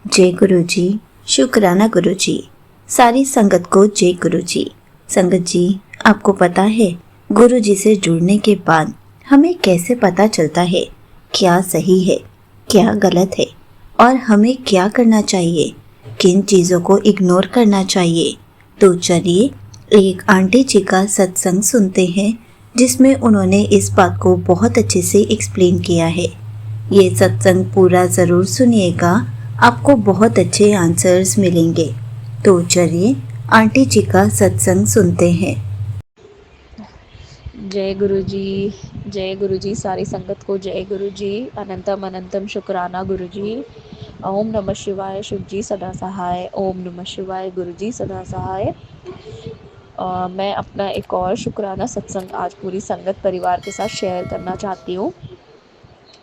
जय गुरु जी। शुक्राना गुरु जी। सारी संगत को जय गुरु जी। संगत जी, आपको पता है गुरु जी से जुड़ने के बाद हमें कैसे पता चलता है क्या सही है, क्या गलत है और हमें क्या करना चाहिए, किन चीज़ों को इग्नोर करना चाहिए। तो चलिए एक आंटी जी का सत्संग सुनते हैं जिसमें उन्होंने इस बात को बहुत अच्छे से एक्सप्लेन किया है। ये सत्संग पूरा ज़रूर सुनिएगा, आपको बहुत अच्छे आंसर्स मिलेंगे। तो चलिए आंटी जी का सत्संग सुनते हैं। जय गुरु जी। जय गुरु जी। सारी संगत को जय गुरु जी। अनंतम अनंतम शुक्राना गुरु जी। ओम नमः शिवाय। शिव जी सदा सहाय। ओम नमः शिवाय। गुरु जी सदा सहाय। मैं अपना एक और शुक्राना सत्संग आज पूरी संगत परिवार के साथ शेयर करना चाहती हूँ।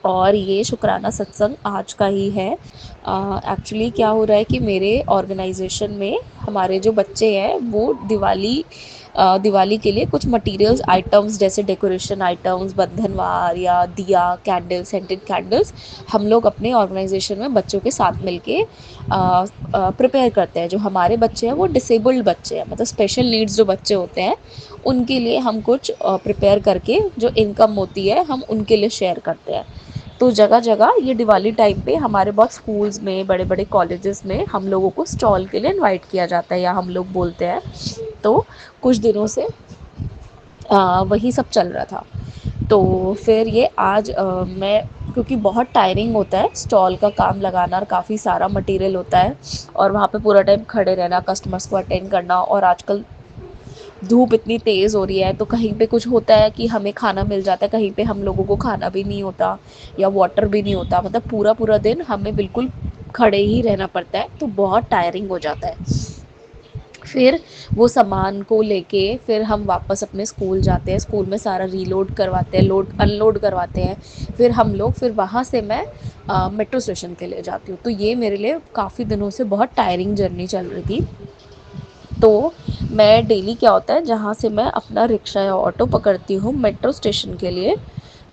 और ये शुक्राना सत्संग आज का ही है। एक्चुअली क्या हो रहा है कि मेरे ऑर्गेनाइजेशन में हमारे जो बच्चे हैं वो दिवाली के लिए कुछ मटेरियल्स आइटम्स जैसे डेकोरेशन आइटम्स, बंधनवार या दिया, कैंडल्स, सेंटेड कैंडल्स हम लोग अपने ऑर्गेनाइजेशन में बच्चों के साथ मिलके प्रिपेयर करते हैं। जो हमारे बच्चे हैं वो डिसेबल्ड बच्चे हैं, मतलब स्पेशल नीड्स जो बच्चे होते हैं उनके लिए हम कुछ प्रिपेयर करके जो इनकम होती है हम उनके लिए शेयर करते हैं। तो जगह जगह ये दिवाली टाइम पे हमारे बहुत स्कूल्स में, बड़े बड़े कॉलेजेस में हम लोगों को स्टॉल के लिए इनवाइट किया जाता है या हम लोग बोलते हैं। तो कुछ दिनों से वही सब चल रहा था। तो फिर ये आज मैं, क्योंकि बहुत टायरिंग होता है स्टॉल का काम लगाना और काफ़ी सारा मटेरियल होता है और वहाँ पे पूरा टाइम खड़े रहना, कस्टमर्स को अटेंड करना, और आजकल धूप इतनी तेज़ हो रही है तो कहीं पे कुछ होता है कि हमें खाना मिल जाता है, कहीं पे हम लोगों को खाना भी नहीं होता या वाटर भी नहीं होता, मतलब पूरा पूरा दिन हमें बिल्कुल खड़े ही रहना पड़ता है, तो बहुत टायरिंग हो जाता है। फिर वो सामान को लेके फिर हम वापस अपने स्कूल जाते हैं, स्कूल में सारा रीलोड करवाते हैं, लोड अनलोड करवाते हैं। फिर हम लोग फिर वहाँ से मैं मेट्रो स्टेशन के लिए जाती हूँ। तो ये मेरे लिए काफ़ी दिनों से बहुत टायरिंग जर्नी चल रही थी। तो मैं डेली क्या होता है, जहाँ से मैं अपना रिक्शा या ऑटो पकड़ती हूँ मेट्रो स्टेशन के लिए,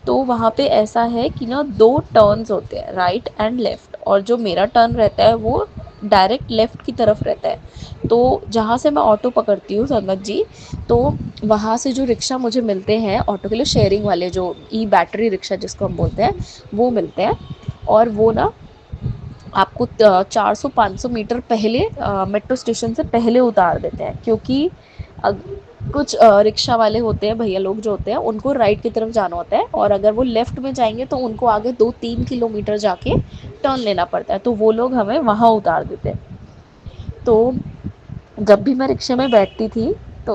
तो वहाँ पे ऐसा है कि ना दो टर्न्स होते हैं, राइट एंड लेफ़्ट, और जो मेरा टर्न रहता है वो डायरेक्ट लेफ़्ट की तरफ रहता है। तो जहाँ से मैं ऑटो पकड़ती हूँ संगत जी, तो वहाँ से जो रिक्शा मुझे मिलते हैं ऑटो के लिए, शेयरिंग वाले जो ई बैटरी रिक्शा जिसको हम बोलते हैं, वो मिलते हैं। और वो ना आपको 400-500 मीटर पहले मेट्रो स्टेशन से पहले उतार देते हैं, क्योंकि अग कुछ रिक्शा वाले होते हैं, भैया लोग जो होते हैं उनको राइट की तरफ जाना होता है, और अगर वो लेफ़्ट में जाएंगे तो उनको आगे 2-3 किलोमीटर जाके टर्न लेना पड़ता है, तो वो लोग हमें वहाँ उतार देते हैं। तो जब भी मैं रिक्शे में बैठती थी तो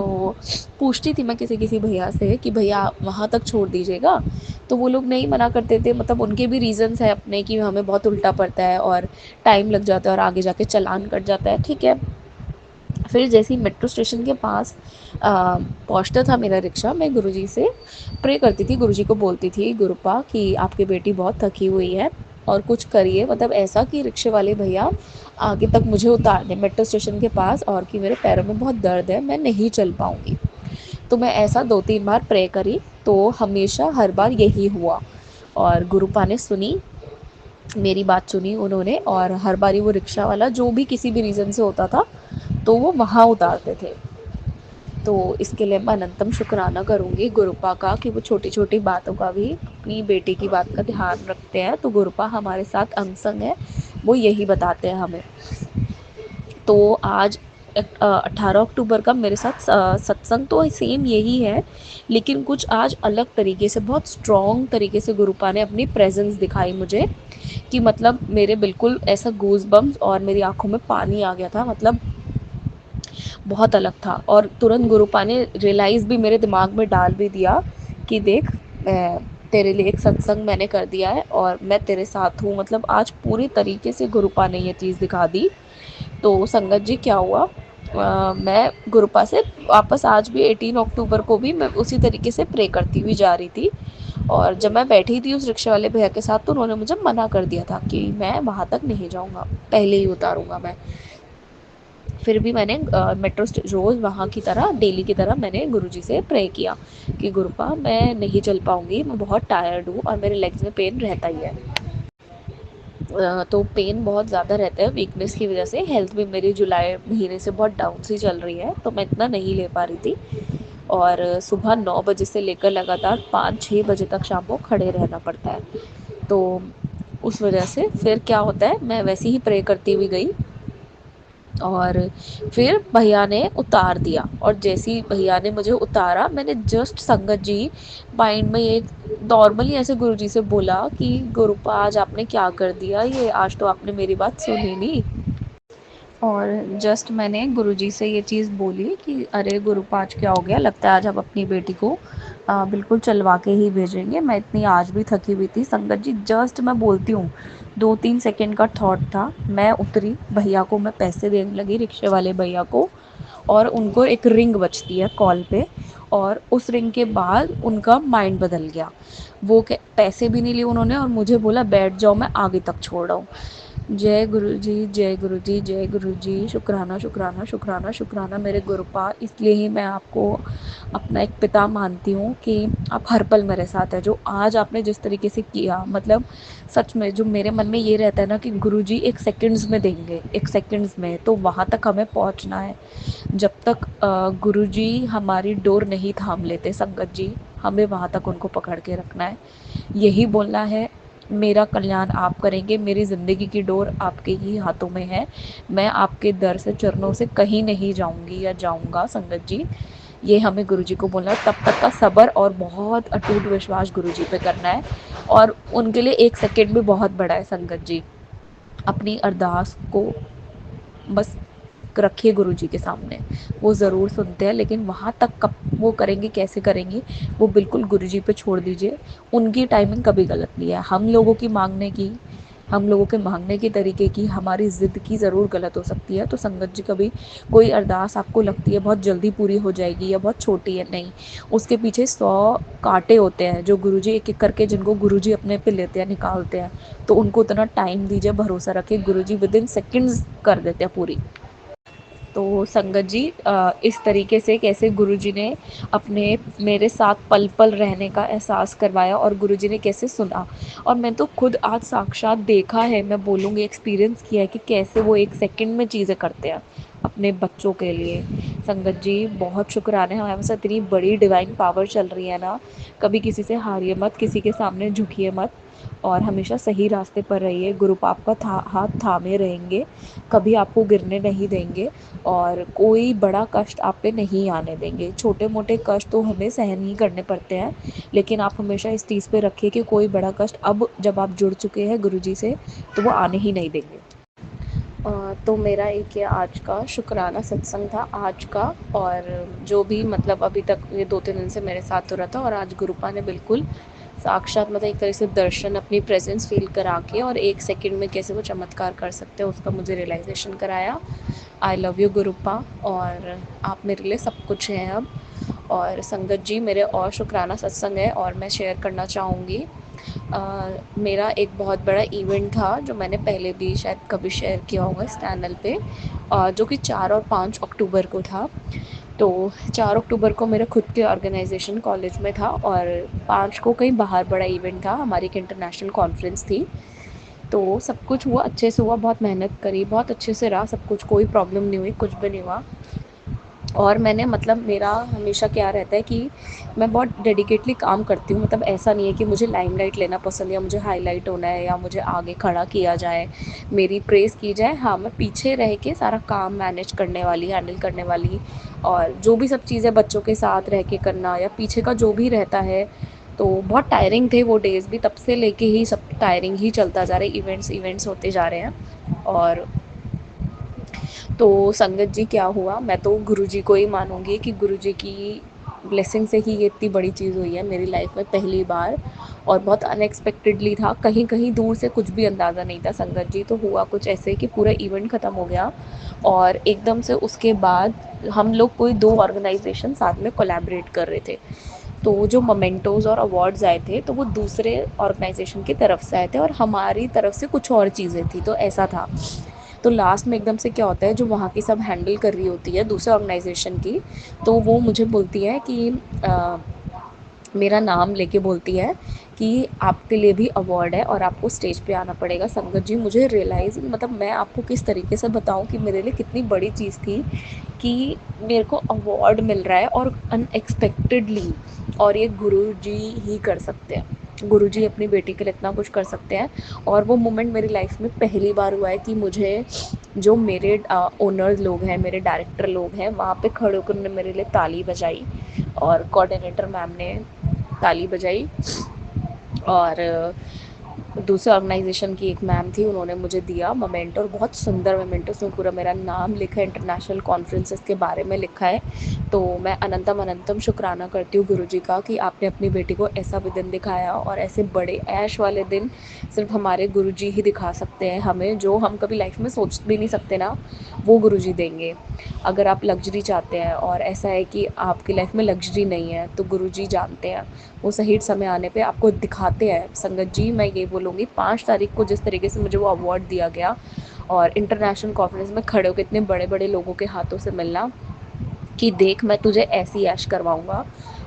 पूछती थी मैं किसी किसी भैया से कि भैया वहाँ तक छोड़ दीजिएगा, तो वो लोग नहीं, मना करते थे, मतलब उनके भी रीज़न्स हैं अपने कि हमें बहुत उल्टा पड़ता है और टाइम लग जाता है और आगे जाके चालान कट जाता है, ठीक है। फिर जैसे ही मेट्रो स्टेशन के पास पहुँचता था मेरा रिक्शा, मैं गुरुजी से प्रे करती थी, गुरुजी को बोलती थी, गुरुपा कि आपकी बेटी बहुत थकी हुई है और कुछ करिए, मतलब ऐसा कि रिक्शे वाले भैया आगे तक मुझे उतार दें मेट्रो स्टेशन के पास, और कि मेरे पैरों में बहुत दर्द है, मैं नहीं चल पाऊँगी। तो मैं ऐसा 2-3 बार प्रे करी, तो हमेशा हर बार यही हुआ, और गुरुपा ने सुनी, मेरी बात सुनी उन्होंने, और हर बारी वो रिक्शा वाला जो भी किसी भी रीज़न से होता था तो वो वहाँ उतारते थे। तो इसके लिए मैं अनंतम शुक्राना करूँगी गुरुपा का कि वो छोटी छोटी बातों का भी अपनी बेटी की बात का ध्यान रखते हैं। तो गुरुपा हमारे साथ अंग संग है, वो यही बताते हैं हमें। तो आज 18 अक्टूबर का मेरे साथ सत्संग तो सेम यही है, लेकिन कुछ आज अलग तरीके से, बहुत स्ट्रॉन्ग तरीके से गुरुपा ने अपनी प्रेजेंस दिखाई मुझे, कि मतलब मेरे बिल्कुल ऐसा गूज बम्स और मेरी आंखों में पानी आ गया था, मतलब बहुत अलग था। और तुरंत गुरुपा ने रियलाइज़ भी मेरे दिमाग में डाल भी दिया कि देख, तेरे लिए एक सत्संग मैंने कर दिया है और मैं तेरे साथ हूँ, मतलब आज पूरी तरीके से गुरुपा ने ये चीज़ दिखा दी। तो संगत जी क्या हुआ, मैं गुरुपा से वापस आज भी 18 अक्टूबर को भी मैं उसी तरीके से प्रे करती हुई जा रही थी, और जब मैं बैठी थी उस रिक्शा वाले भैया के साथ तो उन्होंने मुझे मना कर दिया था कि मैं वहाँ तक नहीं जाऊँगा, पहले ही उतारूँगा मैं। फिर भी मैंने रोज़ वहाँ की तरह, डेली की तरह मैंने गुरुजी से प्रे किया कि गुरुपा मैं नहीं चल पाऊँगी, मैं बहुत टायर्ड हूँ और मेरे लेग्स में पेन रहता ही है। तो पेन बहुत ज़्यादा रहता है वीकनेस की वजह से। हेल्थ भी मेरी जुलाई महीने से बहुत डाउन सी चल रही है, तो मैं इतना नहीं ले पा रही थी। और सुबह 9 बजे से लेकर लगातार 5-6 बजे तक शाम को खड़े रहना पड़ता है। तो उस वजह से फिर क्या होता है, मैं वैसे ही प्रे करती हुई गई और फिर भैया ने उतार दिया। और जैसे ही भैया ने मुझे उतारा, मैंने जस्ट संगत जी माइंड में ये नॉर्मली ऐसे गुरुजी से बोला कि गुरुपा आज आपने क्या कर दिया, ये आज तो आपने मेरी बात सुनी नहीं। और जस्ट मैंने गुरुजी से ये चीज़ बोली कि अरे गुरुपा आज क्या हो गया, लगता है आज हम अपनी बेटी को बिल्कुल चलवा के ही भेजेंगे, मैं इतनी आज भी थकी हुई थी। संगत जी जस्ट मैं बोलती हूँ, 2-3 सेकंड का थॉट था, मैं उतरी, भैया को मैं पैसे देने लगी, रिक्शे वाले भैया को। और उनको एक रिंग बजती है कॉल पे, और उस रिंग के बाद उनका माइंड बदल गया। वो पैसे भी नहीं लिए उन्होंने और मुझे बोला बैठ जाओ, मैं आगे तक छोड़ रहा हूँ। जय गुरु जी, जय गुरु जी, जय गुरु जी। शुक्राना शुक्राना शुक्राना शुक्राना मेरे गुरुपा। इसलिए ही मैं आपको अपना एक पिता मानती हूँ कि आप हर पल मेरे साथ है। जो आज आपने जिस तरीके से किया, मतलब सच में जो मेरे मन में ये रहता है ना कि गुरु जी एक सेकंड्स में देंगे, एक सेकंड्स में, तो वहाँ तक हमें पहुँचना है। जब तक गुरुजी हमारी डोर नहीं थाम लेते संगत जी, हमें वहाँ तक उनको पकड़ के रखना है। यही बोलना है, मेरा कल्याण आप करेंगे, मेरी ज़िंदगी की डोर आपके ही हाथों में है। मैं आपके दर से, चरणों से कहीं नहीं जाऊँगी या जाऊँगा संगत जी। ये हमें गुरुजी को बोलना है। तब तक का सब्र और बहुत अटूट विश्वास गुरुजी पे करना है। और उनके लिए 1 सेकंड भी बहुत बड़ा है संगत जी। अपनी अरदास को बस रखिए गुरु जी के सामने, वो ज़रूर सुनते हैं। लेकिन वहाँ तक कब वो करेंगे, कैसे करेंगे, वो बिल्कुल गुरु जी पे छोड़ दीजिए। उनकी टाइमिंग कभी गलत नहीं है। हम लोगों की मांगने की, हम लोगों के मांगने के तरीके की, हमारी ज़िद की ज़रूर गलत हो सकती है। तो संगत जी कभी कोई अरदास आपको लगती है बहुत जल्दी पूरी हो जाएगी या बहुत छोटी है, नहीं, उसके पीछे 100 कांटे होते हैं जो गुरु जी एक एक करके, जिनको गुरु जी अपने पे लेते हैं, निकालते हैं। तो उनको उतना टाइम दीजिए, भरोसा रखिए, गुरु जी विद इन सेकेंड्स कर देते हैं पूरी। तो संगत जी इस तरीके से कैसे गुरुजी ने अपने मेरे साथ पल पल रहने का एहसास करवाया और गुरुजी ने कैसे सुना। और मैं तो खुद आज साक्षात देखा है, मैं बोलूँगी एक्सपीरियंस किया है कि कैसे वो 1 सेकंड में चीज़ें करते हैं अपने बच्चों के लिए। संगत जी बहुत शुक्राना है, हमारे साथ इतनी बड़ी डिवाइन पावर चल रही है ना। कभी किसी से हारिए मत, किसी के सामने झुकिए मत, और हमेशा सही रास्ते पर रहिए। गुरु पाप का हाथ थामे रहेंगे, कभी आपको गिरने नहीं देंगे और कोई बड़ा कष्ट आप पे नहीं आने देंगे। छोटे मोटे कष्ट तो हमें सहन ही करने पड़ते हैं, लेकिन आप हमेशा इस चीज़ पे रखिए कि कोई बड़ा कष्ट अब जब आप जुड़ चुके हैं गुरुजी से, तो वो आने ही नहीं देंगे। तो मेरा एक ये आज का शुक्राना सत्संग था आज का। और जो भी मतलब अभी तक ये 2-3 दिन से मेरे साथ हो रहा था, और आज गुरुपा ने बिल्कुल साक्षात मतलब एक तरह से दर्शन, अपनी प्रेजेंस फील करा के, और 1 सेकंड में कैसे वो चमत्कार कर सकते हैं उसका मुझे रियलाइजेशन कराया। आई लव यू गुरुपा, और आप मेरे लिए सब कुछ हैं अब। और संगत जी मेरे और शुक्राना सत्संग है और मैं शेयर करना चाहूँगी। मेरा एक बहुत बड़ा इवेंट था जो मैंने पहले भी शायद कभी शेयर किया होगा इस चैनल पे, जो कि 4 और 5 अक्टूबर को था। तो 4 अक्टूबर को मेरा खुद के ऑर्गेनाइजेशन कॉलेज में था, और 5 को कहीं बाहर बड़ा इवेंट था, हमारी एक इंटरनेशनल कॉन्फ्रेंस थी। तो सब कुछ हुआ अच्छे से हुआ, बहुत मेहनत करी, बहुत अच्छे से रहा सब कुछ, कोई प्रॉब्लम नहीं हुई, कुछ भी नहीं हुआ। और मैंने मतलब मेरा हमेशा क्या रहता है कि मैं बहुत डेडिकेटली काम करती हूँ। मतलब ऐसा नहीं है कि मुझे लाइमलाइट लेना पसंद है, या मुझे हाईलाइट होना है, या मुझे आगे खड़ा किया जाए, मेरी प्रेज़ की जाए। हाँ, मैं पीछे रह के सारा काम मैनेज करने वाली, हैंडल करने वाली, और जो भी सब चीज़ें बच्चों के साथ रह के करना या पीछे का जो भी रहता है। तो बहुत टायरिंग थे वो डेज़ भी, तब से लेके ही सब टायरिंग ही चलता जा रहा है, इवेंट्स इवेंट्स होते जा रहे हैं। और तो संगत जी क्या हुआ, मैं तो गुरुजी को ही मानूँगी कि गुरुजी की ब्लेसिंग से ही ये इतनी बड़ी चीज़ हुई है मेरी लाइफ में पहली बार। और बहुत अनएक्सपेक्टेडली था, कहीं-कहीं दूर से कुछ भी अंदाज़ा नहीं था संगत जी। तो हुआ कुछ ऐसे कि पूरा इवेंट ख़त्म हो गया, और एकदम से उसके बाद हम लोग कोई 2 ऑर्गेनाइज़ेशन साथ में कोलैबोरेट कर रहे थे। तो जो मोमेंटोज़ और अवार्ड्स आए थे, तो वो दूसरे ऑर्गेनाइज़ेशन की तरफ से आए थे, और हमारी तरफ से कुछ और चीज़ें थी, तो ऐसा था। तो लास्ट में एकदम से क्या होता है, जो वहाँ की सब हैंडल कर रही होती है दूसरे ऑर्गेनाइजेशन की, तो वो मुझे बोलती है कि मेरा नाम लेके बोलती है कि आपके लिए भी अवार्ड है और आपको स्टेज पे आना पड़ेगा। संगत जी, मुझे रियलाइज़, मतलब मैं आपको किस तरीके से बताऊँ कि मेरे लिए कितनी बड़ी चीज़ थी कि मेरे को अवार्ड मिल रहा है और अनएक्सपेक्टेडली, और ये गुरुजी ही कर सकते हैं। गुरुजी अपनी बेटी के लिए इतना कुछ कर सकते हैं। और वो मोमेंट मेरी लाइफ में पहली बार हुआ है कि मुझे जो मेरे ओनर्स लोग हैं, मेरे डायरेक्टर लोग हैं, वहाँ पे खड़े होकर उन्होंने मेरे लिए ताली बजाई और कोऑर्डिनेटर मैम ने ताली बजाई। और दूसरे ऑर्गेनाइजेशन की एक मैम थी, उन्होंने मुझे दिया मोमेंटो, और बहुत सुंदर मोमेंटो, उसमें पूरा मेरा नाम लिखा है, इंटरनेशनल कॉन्फ्रेंसेस के बारे में लिखा है। तो मैं अनंतम अनंतम शुक्राना करती हूँ गुरुजी का कि आपने अपनी बेटी को ऐसा भी दिन दिखाया, और ऐसे बड़े ऐश वाले दिन सिर्फ हमारे गुरुजी ही दिखा सकते हैं हमें, जो हम कभी लाइफ में सोच भी नहीं सकते ना, वो गुरुजी देंगे। अगर आप लग्जरी चाहते हैं और ऐसा है कि आपकी लाइफ में लग्जरी नहीं है, तो गुरुजी जानते हैं, वो सही समय आने पे आपको दिखाते हैं। संगत जी, मैं ये बोलूँगी 5 तारीख को जिस तरीके से मुझे वो अवार्ड दिया गया और इंटरनेशनल कॉन्फ्रेंस में खड़े होकर इतने बड़े-बड़े लोगों के हाथों से मिलना कि देख मैं तुझे ऐसी ऐश करवाऊँगा,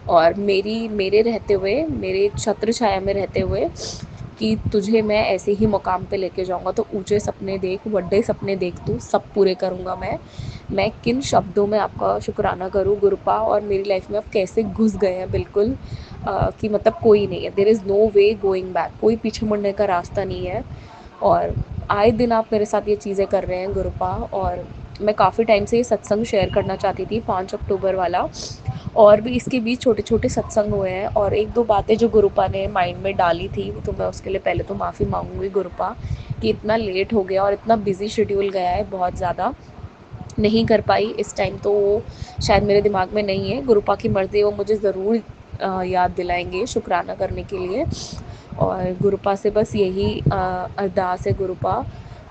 और मेरे रहते हुए, मेरे छत्र छाया में रहते हुए, कि तुझे मैं ऐसे ही मुकाम पे लेके जाऊँगा, तो ऊँचे सपने देख, बड़े सपने देख, तू सब पूरे करूँगा मैं। मैं किन शब्दों में आपका शुक्राना करूँ गुरुपा, और मेरी लाइफ में आप कैसे घुस गए हैं बिल्कुल, कि मतलब कोई नहीं है, there is no way going back, कोई पीछे मुड़ने का रास्ता नहीं है। और आए दिन आप मेरे साथ ये चीज़ें कर रहे हैं गुरुपा। और मैं काफ़ी टाइम से ये सत्संग शेयर करना चाहती थी, 5 अक्टूबर वाला, और भी इसके बीच छोटे-छोटे सत्संग हुए हैं, और 1-2 बातें जो गुरुपा ने माइंड में डाली थी, तो मैं उसके लिए पहले तो माफ़ी माँगूँगी गुरुपा कि इतना लेट हो गया और इतना बिज़ी शेड्यूल गया है, बहुत ज़्यादा नहीं कर पाई इस टाइम, तो वो शायद मेरे दिमाग में नहीं है। गुरुपा की मर्ज़ी है, वो मुझे ज़रूर याद दिलाएँगे शुक्राना करने के लिए। और गुरुपा से बस यही अरदास है गुरुपा,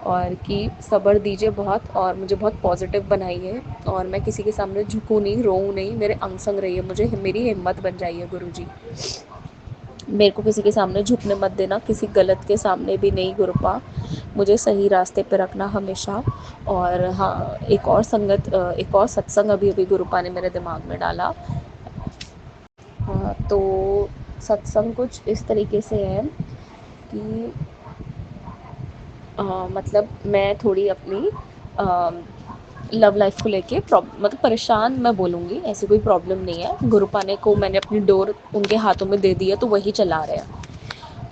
और कि सब्र दीजिए बहुत, और मुझे बहुत पॉज़िटिव बनाइए, और मैं किसी के सामने झुकूँ नहीं, रोऊँ नहीं, मेरे अंग संग रहिए, मुझे मेरी हिम्मत बन जाइए गुरुजी। मेरे को किसी के सामने झुकने मत देना, किसी गलत के सामने भी नहीं गुरुपा, मुझे सही रास्ते पे रखना हमेशा। और हाँ, एक और सत्संग अभी-अभी गुरुपा ने मेरे दिमाग में डाला। हाँ, तो सत्संग कुछ इस तरीके से है कि मतलब मैं थोड़ी अपनी लव लाइफ को लेके मतलब परेशान मैं बोलूँगी, ऐसी कोई प्रॉब्लम नहीं है। गुरुपा ने को मैंने अपनी डोर उनके हाथों में दे दी है, तो वही चला रहे हैं।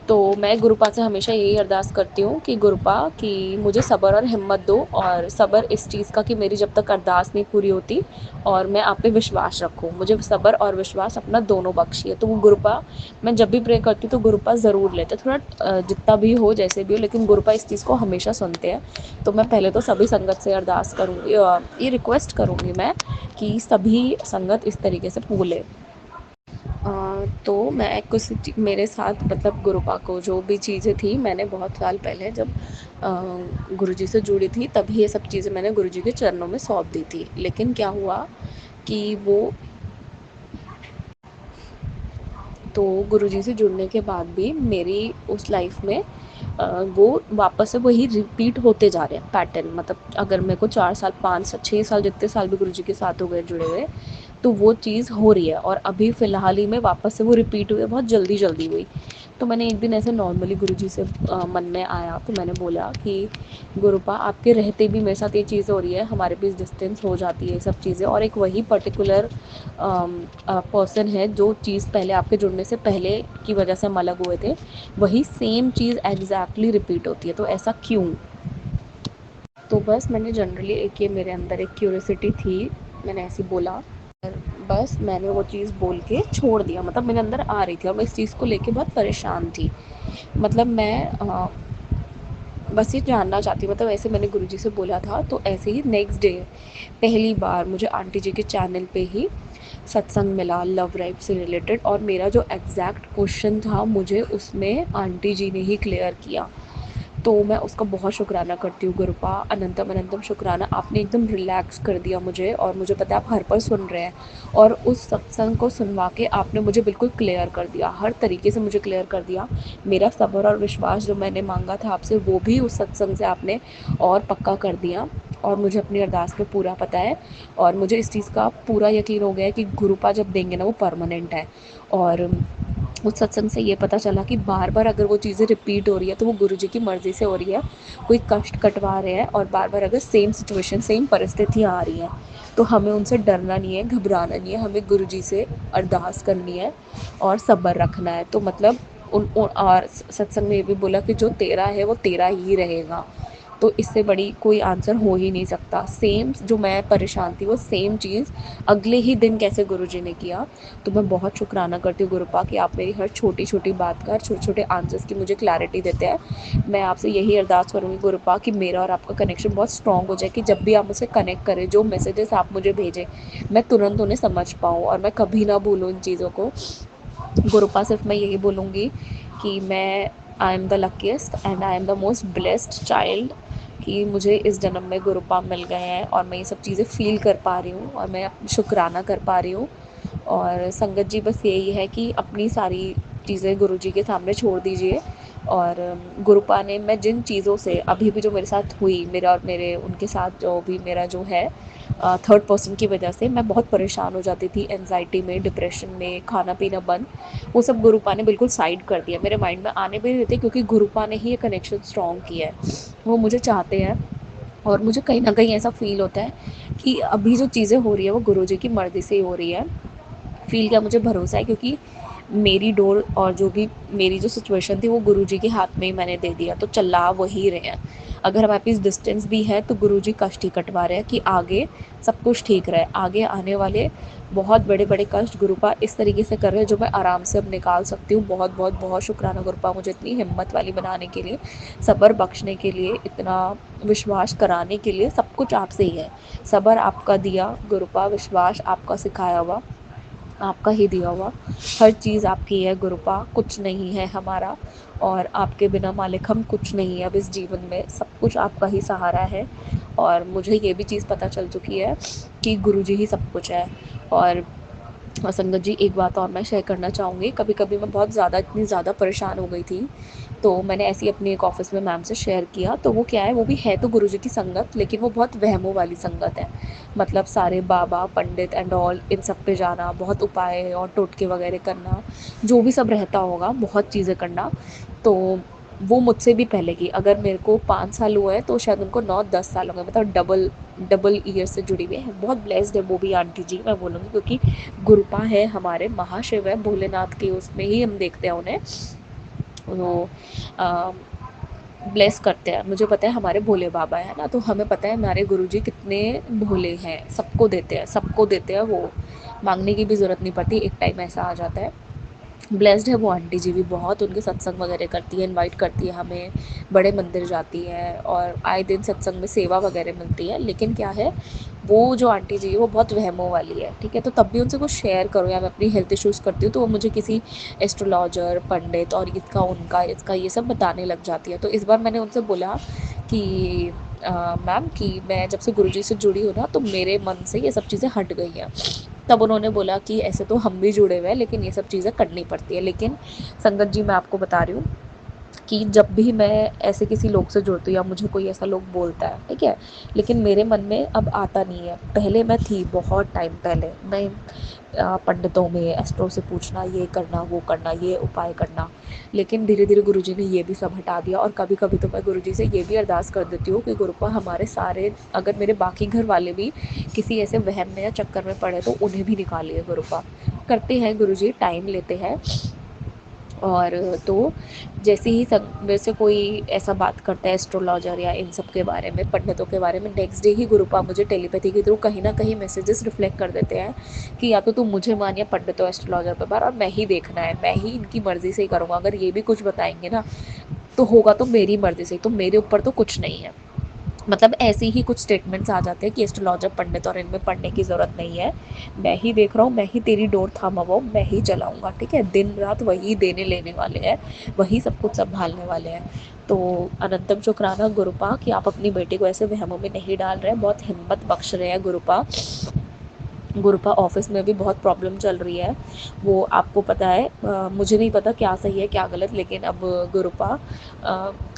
तो मैं गुरुपा से हमेशा यही अरदास करती हूँ कि गुरुपा, कि मुझे सब्र और हिम्मत दो, और सब्र इस चीज़ का कि मेरी जब तक अरदास नहीं पूरी होती, और मैं आप पे विश्वास रखूँ, मुझे सब्र और विश्वास अपना दोनों बख्शिए। तो वो गुरुपा, मैं जब भी प्रे करती हूँ तो गुरुपा ज़रूर लेते, थोड़ा जितना भी हो, जैसे भी हो, लेकिन गुरुपा इस चीज़ को हमेशा सुनते हैं। तो मैं पहले तो सभी संगत से अरदास करूँगी, ये रिक्वेस्ट करूँगी मैं कि सभी संगत इस तरीके से बोले। तो मैं कुछ मेरे साथ, मतलब गुरुपा को जो भी चीज़ें थी, मैंने बहुत साल पहले जब गुरुजी से जुड़ी थी, तभी ये सब चीज़ें मैंने गुरुजी के चरणों में सौंप दी थी। लेकिन क्या हुआ कि वो, तो गुरुजी से जुड़ने के बाद भी मेरी उस लाइफ में वो वापस से वही रिपीट होते जा रहे हैं पैटर्न। मतलब अगर मेरे को 4 साल, 5 6 साल, जितने साल भी गुरुजी के साथ हो गए जुड़े हुए, तो वो चीज़ हो रही है, और अभी फ़िलहाल ही में वापस से वो रिपीट हुई है, बहुत जल्दी-जल्दी हुई। तो मैंने एक दिन ऐसे नॉर्मली गुरुजी से मन में आया, तो मैंने बोला कि गुरुपा, आपके रहते भी मेरे साथ ये चीज़ हो रही है, हमारे बीच डिस्टेंस हो जाती है, ये सब चीज़ें, और एक वही पर्टिकुलर पर्सन है जो चीज़ पहले आपके जुड़ने से पहले की वजह से हम अलग हुए थे, वही सेम चीज़ एग्ज़ैक्टली रिपीट होती है, तो ऐसा क्यों? तो बस मैंने जनरली एक, ये मेरे अंदर एक क्यूरियोसिटी थी, मैंने ऐसे ही बोला, और बस मैंने वो चीज़ बोल के छोड़ दिया। मतलब मेरे अंदर आ रही थी और मैं इस चीज़ को लेके बहुत परेशान थी। मतलब मैं बस ये जानना चाहती हूँ, मतलब ऐसे मैंने गुरुजी से बोला था, तो ऐसे ही नेक्स्ट डे पहली बार मुझे आंटी जी के चैनल पे ही सत्संग मिला लव लाइफ से रिलेटेड, और मेरा जो एग्जैक्ट क्वेश्चन था, मुझे उसमें आंटी जी ने ही क्लियर किया। तो मैं उसका बहुत शुक्राना करती हूँ गुरुपा, अनंतम अनंतम शुक्राना, आपने एकदम रिलैक्स कर दिया मुझे, और मुझे पता है आप हर पल सुन रहे हैं, और उस सत्संग को सुनवा के आपने मुझे बिल्कुल क्लियर कर दिया, हर तरीके से मुझे क्लियर कर दिया। मेरा सब्र और विश्वास जो मैंने मांगा था आपसे, वो भी उस सत्संग से आपने और पक्का कर दिया। और मुझे अपनी अरदास पे पूरा पता है और मुझे इस चीज़ का पूरा यकीन हो गया है कि गुरुपा जब देंगे ना वो परमानेंट है। और उस सत्संग से ये पता चला कि बार-बार अगर वो चीज़ें रिपीट हो रही है तो वो गुरुजी की मर्ज़ी से हो रही है। कोई कष्ट कटवा रहे हैं और बार-बार अगर सेम सिचुएशन, सेम परिस्थितियाँ आ रही हैं, तो हमें उनसे डरना नहीं है, घबराना नहीं है, हमें गुरुजी से अरदास करनी है और सब्र रखना है। तो मतलब उन और सत्संग में ये भी बोला कि जो तेरा है वो तेरा ही रहेगा। तो इससे बड़ी कोई आंसर हो ही नहीं सकता। सेम जो मैं परेशान थी वो सेम चीज़ अगले ही दिन कैसे गुरुजी ने किया। तो मैं बहुत शुक्राना करती हूँ गुरुपा कि आप मेरी हर छोटी-छोटी बात का, हर छोटे-छोटे आंसर्स की मुझे क्लैरिटी देते हैं। मैं आपसे यही अरदास करूँगी गुरुपा कि मेरा और आपका कनेक्शन बहुत स्ट्रॉन्ग हो जाए कि जब भी आप मुझसे कनेक्ट करें, जो मैसेजेस आप मुझे भेजें, मैं तुरंत उन्हें समझ पाऊँ और मैं कभी ना भूलूँ इन चीज़ों को। गुरुपा सिर्फ मैं यही बोलूँगी कि मैं I am the luckiest and I am the most blessed child कि मुझे इस जन्म में गुरुपा मिल गए हैं और मैं ये सब चीज़ें फ़ील कर पा रही हूँ और मैं शुक्राना कर पा रही हूँ। और संगत जी बस यही है कि अपनी सारी चीज़ें गुरुजी के सामने छोड़ दीजिए। और गुरुपा ने मैं जिन चीज़ों से अभी भी जो मेरे साथ हुई, मेरा और मेरे उनके साथ जो भी मेरा जो है थर्ड पर्सन की वजह से मैं बहुत परेशान हो जाती थी, एंजाइटी में, डिप्रेशन में, खाना पीना बंद, वो सब गुरुपा ने बिल्कुल साइड कर दिया, मेरे माइंड में आने भी नहीं देते क्योंकि गुरुपा ने ही ये कनेक्शन स्ट्रॉन्ग किया है। वो मुझे चाहते हैं और मुझे कहीं न कहीं ऐसा फ़ील होता है कि अभी जो चीज़ें हो रही है वो गुरुजी की मर्ज़ी से ही हो रही है। फ़ील क्या, मुझे भरोसा है क्योंकि मेरी डोर और जो भी मेरी जो सिचुएशन थी वो गुरुजी के हाथ में ही मैंने दे दिया, तो चला वही रहे हैं। अगर हमारे पास डिस्टेंस भी है तो गुरुजी कष्ट ही कटवा रहे हैं कि आगे सब कुछ ठीक रहे। आगे आने वाले बहुत बड़े-बड़े कष्ट गुरुपा इस तरीके से कर रहे हैं जो मैं आराम से अब निकाल सकती हूँ। बहुत-बहुत बहुत शुक्राना गुरुपा मुझे इतनी हिम्मत वाली बनाने के लिए, सब्र बख्शने के लिए, इतना विश्वास कराने के लिए, सब कुछ आपसे ही है। सब्र आपका दिया गुरुपा, विश्वास आपका सिखाया हुआ, आपका ही दिया हुआ, हर चीज़ आपकी है गुरुपा, कुछ नहीं है हमारा और आपके बिना मालिक हम कुछ नहीं है अब इस जीवन में, सब कुछ आपका ही सहारा है। और मुझे ये भी चीज़ पता चल चुकी है कि गुरुजी ही सब कुछ है। और संगत जी एक बात और मैं शेयर करना चाहूँगी, कभी-कभी मैं बहुत ज़्यादा इतनी ज़्यादा परेशान हो गई थी, तो मैंने ऐसे ही अपनी एक ऑफ़िस में मैम से शेयर किया, तो वो क्या है, वो भी है तो गुरुजी की संगत, लेकिन वो बहुत वहमों वाली संगत है। मतलब सारे बाबा, पंडित एंड ऑल इन सब पे जाना, बहुत उपाय और टोटके वगैरह करना, जो भी सब रहता होगा, बहुत चीज़ें करना, तो वो मुझसे भी पहले की, अगर मेरे को 5 साल हुए हैं, तो शायद उनको 9-10 साल हो गए, मतलब डबल डबल ईयर से जुड़ी हुई है। बहुत ब्लेस्ड है वो भी आंटी जी, मैं बोलूँगी, क्योंकि गुरुपा है हमारे, महाशिव है, भोलेनाथ के उसमें ही हम देखते हैं उन्हें। वो अ, ब्लेस करते हैं। मुझे पता है हमारे भोले बाबा हैं ना, तो हमें पता है हमारे गुरुजी कितने भोले हैं, सबको देते हैं वो, माँगने की भी ज़रूरत नहीं पड़ती, एक टाइम ऐसा आ जाता है। ब्लेस्ड है वो आंटी जी भी बहुत, उनके सत्संग वगैरह करती है, इनवाइट करती है हमें, बड़े मंदिर जाती है और आए दिन सत्संग में सेवा वगैरह मिलती है। लेकिन क्या है, वो जो आंटी जी है वो बहुत वहमों वाली है, ठीक है? तो तब भी उनसे कुछ शेयर करो, या मैं अपनी हेल्थ इश्यूज़ करती हूँ तो वो मुझे किसी एस्ट्रोलॉजर, पंडित और इसका ये सब बताने लग जाती है। तो इस बार मैंने उनसे बोला कि मैम कि मैं जब से गुरुजी से जुड़ी हूँ ना, तो मेरे मन से ये सब चीज़ें हट गई हैं। तब उन्होंने बोला कि ऐसे तो हम भी जुड़े हुए हैं, लेकिन ये सब चीज़ें करनी पड़ती है। लेकिन संगत जी मैं आपको बता रही हूँ कि जब भी मैं ऐसे किसी लोग से जुड़ती हूँ या मुझे कोई ऐसा लोग बोलता है, ठीक है? लेकिन मेरे मन में अब आता नहीं है। पहले मैं थी, बहुत टाइम पहले, मैं पंडितों में एस्ट्रो से पूछना, ये करना, वो करना, ये उपाय करना। लेकिन धीरे-धीरे गुरुजी ने ये भी सब हटा दिया और कभी-कभी तो मैं गुरुजी से ये भी अरदास कर देती हूँ कि गुरुपा हमारे सारे, अगर मेरे बाकी घर वाले भी किसी ऐसे वहम में या चक्कर में पड़े तो उन्हें भी निकालिए गुरुपा। करते हैं गुरुजी, टाइम लेते हैं। और तो जैसे ही सब मेरे से कोई ऐसा बात करता है एस्ट्रोलॉजर या इन सब के बारे में, पंडितों के बारे में, नेक्स्ट डे ही गुरुपा मुझे टेलीपैथी के थ्रू कहीं न कहीं मैसेजेस रिफ्लेक्ट कर देते हैं कि या तो तुम मुझे मान या पंडितों एस्ट्रोलॉजर पे मार, और मैं ही देखना है, मैं ही इनकी मर्ज़ी से ही करूँगा। अगर ये भी कुछ बताएँगे ना, तो होगा तो मेरी मर्ज़ी से ही, तो मेरे ऊपर तो कुछ नहीं है। मतलब ऐसे ही कुछ स्टेटमेंट्स आ जाते हैं कि एस्ट्रोलॉजर, पंडित और इनमें पढ़ने की ज़रूरत नहीं है। मैं ही देख रहा हूँ, मैं ही तेरी डोर थामा हुआ हूँ, मैं ही चलाऊँगा, ठीक है? दिन-रात वही देने लेने वाले हैं, वही सब कुछ सँभालने वाले हैं। तो अनंतम शुक्राना गुरुपा कि आप अपनी बेटी को ऐसे वहमों में नहीं डाल रहे हैं, बहुत हिम्मत बख्श रहे हैं गुरुपा। गुरुपा ऑफ़िस में भी बहुत प्रॉब्लम चल रही है, वो आपको पता है। मुझे नहीं पता क्या सही है, क्या गलत, लेकिन अब गुरुपा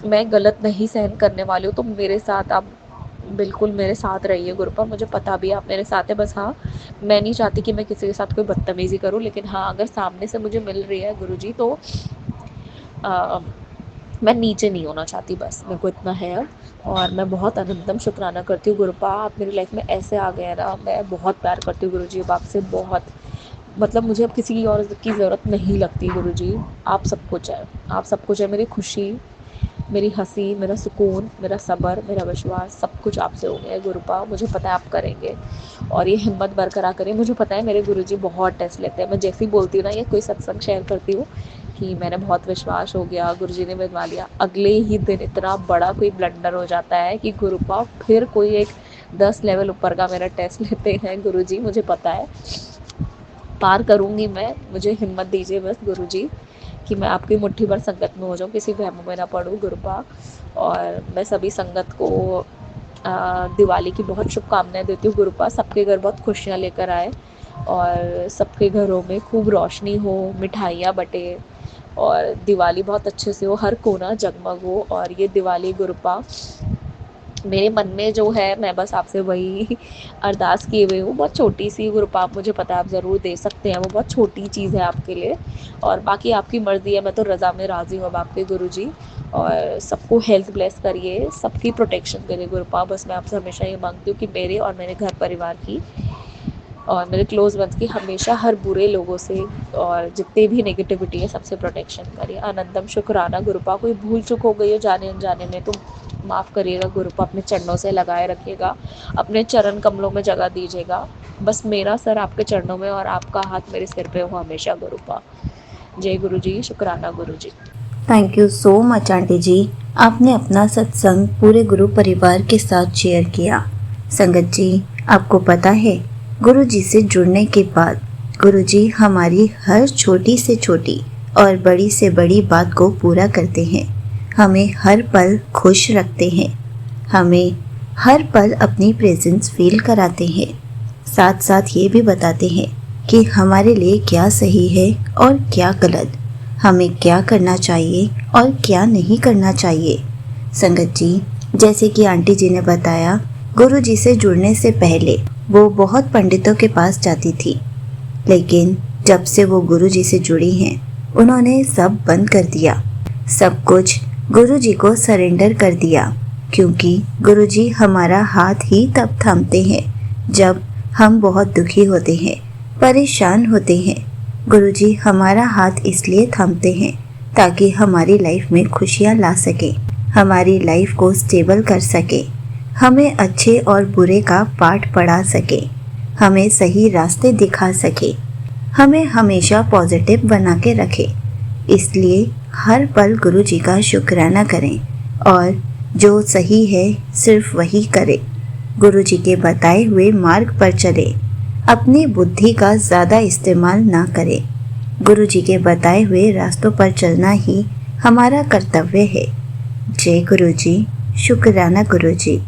मैं गलत नहीं सहन करने वाली हूँ, तो मेरे साथ आप बिल्कुल मेरे साथ रहिए गुरुपा, मुझे पता भी है आप मेरे साथ हैं। बस हाँ, मैं नहीं चाहती कि मैं किसी के साथ कोई बदतमीज़ी करूँ, लेकिन हाँ, अगर सामने से मुझे मिल रही है गुरुजी तो अ, मैं नीचे नहीं होना चाहती, बस मेरे को इतना है अब। और मैं बहुत अनंतम शुक्राना करती हूँ गुरुपा, आप मेरी लाइफ में ऐसे आ गए हैं ना, मैं बहुत प्यार करती हूँ गुरुजी अब आपसे, बहुत। मतलब मुझे अब किसी और की ज़रूरत नहीं लगती गुरुजी, आप सब कुछ है, आप सब कुछ है। मेरी खुशी, मेरी हँसी, मेरा सुकून, मेरा सब्र, मेरा विश्वास, सब कुछ आपसे हो गया है गुरुपा, मुझे पता है आप करेंगे। और ये हिम्मत बरकरार करें, मुझे पता है मेरे गुरुजी बहुत टेस्ट लेते हैं। मैं जैसे ही बोलती हूँ ना, या कोई सत्संग शेयर करती हूँ कि मैंने बहुत विश्वास हो गया, गुरुजी ने बनवा लिया, अगले ही दिन इतना बड़ा कोई ब्लंडर हो जाता है कि गुरुपा फिर कोई एक 10 लेवल ऊपर का मेरा टेस्ट लेते हैं गुरुजी, मुझे पता है पार करूँगी मैं, मुझे हिम्मत दीजिए बस गुरुजी, कि मैं आपकी मुट्ठी भर संगत में हो जाऊँ, किसी वहम में ना पड़ूँ गुरुपा। और मैं सभी संगत को दिवाली की बहुत शुभकामनाएं देती हूँ गुरुपा, सबके घर बहुत खुशियाँ लेकर आए, और सबके घरों में खूब रोशनी हो, मिठाइयाँ बटे, और दिवाली बहुत अच्छे से हो, हर कोना जगमग हो। और ये दिवाली गुरुपा मेरे मन में जो है, मैं बस आपसे वही अरदास किए हुए हूँ, बहुत छोटी सी गुरुपा, आप मुझे पता है आप ज़रूर दे सकते हैं, वो बहुत छोटी चीज़ है आपके लिए। और बाकी आपकी मर्ज़ी है, मैं तो रज़ा में राज़ी हूँ अब आपके गुरुजी। और सबको हेल्थ ब्लेस करिए, सबकी प्रोटेक्शन करिए गुरुपा, बस मैं आपसे हमेशा ये मांगती हूँ कि मेरे और मेरे घर परिवार की और मेरे क्लोज़ वंस की हमेशा हर बुरे लोगों से और जितने भी नेगेटिविटी है सबसे प्रोटेक्शन करिए। अनंतम शुक्राना गुरुपा, कोई भूल चूक हो गई हो जाने अनजाने में तो माफ़ करिएगा गुरुपा, अपने चरणों से लगाए रखिएगा, अपने चरण कमलों में जगह दीजिएगा। बस मेरा सर आपके चरणों में और आपका हाथ मेरे सिर पे हो हमेशा गुरुपा। जय गुरु जी, शुक्राना Guru ji. Thank you so much aunty ji, आपने अपना सत्संग पूरे गुरु परिवार के साथ शेयर किया। संगत जी, आपको पता है, गुरु जी से जुड़ने के बाद गुरु जी हमारी हर छोटी से छोटी और बड़ी से बड़ी बात को पूरा करते हैं, हमें हर पल खुश रखते हैं, हमें हर पल अपनी प्रेजेंस फील कराते हैं, साथ साथ ये भी बताते हैं कि हमारे लिए क्या सही है और क्या गलत, हमें क्या करना चाहिए और क्या नहीं करना चाहिए। संगत जी, जैसे कि आंटी जी ने बताया, गुरु जी से जुड़ने से पहले वो बहुत पंडितों के पास जाती थी, लेकिन जब से वो गुरु जी से जुड़ी हैं, उन्होंने सब बंद कर दिया, सब कुछ गुरु जी को सरेंडर कर दिया, क्योंकि गुरु जी हमारा हाथ ही तब थामते हैं जब हम बहुत दुखी होते हैं, परेशान होते हैं। गुरुजी हमारा हाथ इसलिए थामते हैं ताकि हमारी लाइफ में खुशियाँ ला सके, हमारी लाइफ को स्टेबल कर सके, हमें अच्छे और बुरे का पाठ पढ़ा सके, हमें सही रास्ते दिखा सके, हमें हमेशा पॉजिटिव बना के रखे। इसलिए हर पल गुरुजी का शुक्राना करें और जो सही है सिर्फ वही करें। गुरुजी के बताए हुए मार्ग पर चले, अपनी बुद्धि का ज़्यादा इस्तेमाल ना करें। गुरुजी के बताए हुए रास्तों पर चलना ही हमारा कर्तव्य है। जय गुरुजी, शुक्राना गुरुजी।